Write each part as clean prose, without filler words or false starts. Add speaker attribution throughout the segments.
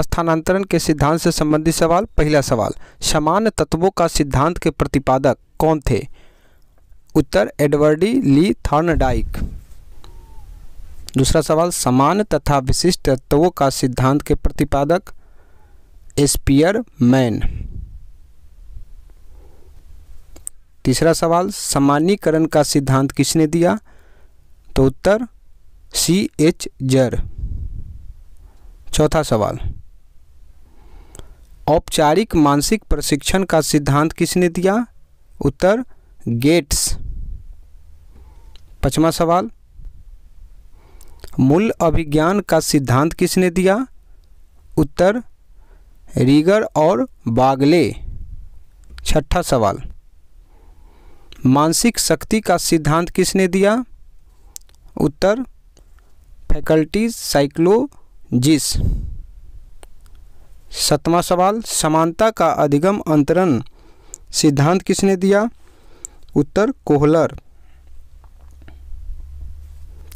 Speaker 1: स्थानांतरण के सिद्धांत से संबंधित सवाल। पहला सवाल, समान तत्वों का सिद्धांत के प्रतिपादक कौन थे? उत्तर एडवर्ड ली थॉर्नडाइक। दूसरा सवाल, समान तथा विशिष्ट तत्वों का सिद्धांत के प्रतिपादक स्पीयरमैन। तीसरा सवाल, सामान्यीकरण का सिद्धांत किसने दिया? तो उत्तर C.H. जर। चौथा सवाल, औपचारिक मानसिक प्रशिक्षण का सिद्धांत किसने दिया? उत्तर गेट्स। पांचवा सवाल, मूल अभिज्ञान का सिद्धांत किसने दिया? उत्तर रीगर और बागले। छठा सवाल, मानसिक शक्ति का सिद्धांत किसने दिया? उत्तर फैकल्टी साइकोलॉजिस्ट। सातवां सवाल, समानता का अधिगम अंतरण सिद्धांत किसने दिया? उत्तर कोहलर।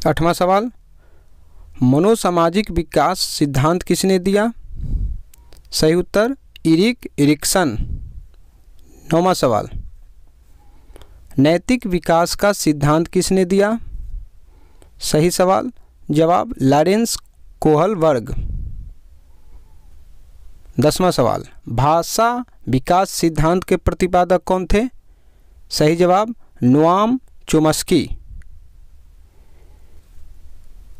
Speaker 1: आठवां सवाल, मनोसामाजिक विकास सिद्धांत किसने दिया? सही उत्तर इरिक एरिक्सन। नौवां सवाल, नैतिक विकास का सिद्धांत किसने दिया? सही सवाल जवाब लॉरेंस कोहलबर्ग। 10वां सवाल, भाषा विकास सिद्धांत के प्रतिपादक कौन थे? सही जवाब नोआम चोम्स्की।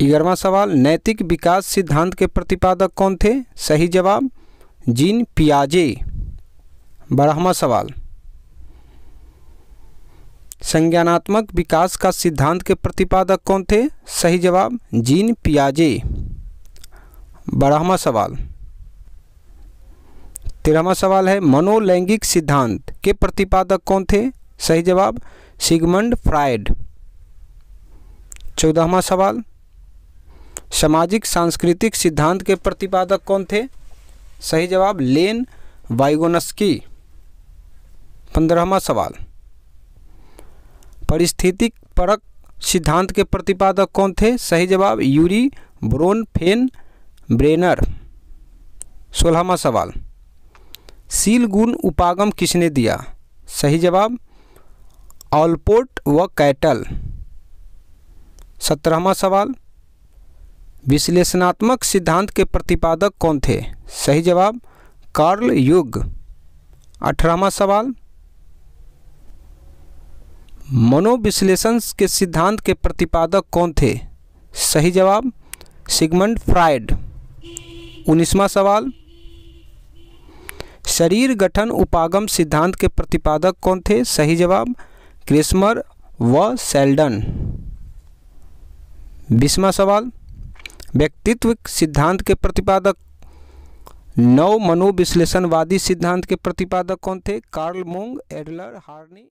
Speaker 1: 11वां सवाल, नैतिक विकास सिद्धांत के प्रतिपादक कौन थे? सही जवाब जीन पियाजे। 12वां सवाल, संज्ञानात्मक विकास का सिद्धांत के प्रतिपादक कौन थे? सही जवाब जीन पियाजे। 12वां सवाल, 13वां सवाल है, मनोलैंगिक सिद्धांत के प्रतिपादक कौन थे? सही जवाब सिगमंड फ्रायड। 14वां सवाल, सामाजिक सांस्कृतिक सिद्धांत के प्रतिपादक कौन थे? सही जवाब लेन वाइगोनस्की। 15वां सवाल, परिस्थितिक परक सिद्धांत के प्रतिपादक कौन थे? सही जवाब यूरी ब्रोनफेनब्रेनर। 16वां सवाल, शील गुण उपागम किसने दिया? सही जवाब ऑलपोर्ट व कैटल। 17वां सवाल, विश्लेषणात्मक सिद्धांत के प्रतिपादक कौन थे? सही जवाब कार्ल युग। 18वां सवाल, मनोविश्लेषण के सिद्धांत के प्रतिपादक कौन थे? सही जवाब सिगमंड फ्रायड। 19वां सवाल, शरीर गठन उपागम सिद्धांत के प्रतिपादक कौन थे? सही जवाब क्रेस्मर व सेल्डन। 20वां सवाल, व्यक्तित्व सिद्धांत के प्रतिपादक नव मनोविश्लेषणवादी सिद्धांत के प्रतिपादक कौन थे? कार्ल मूंग, एडलर, हार्नी।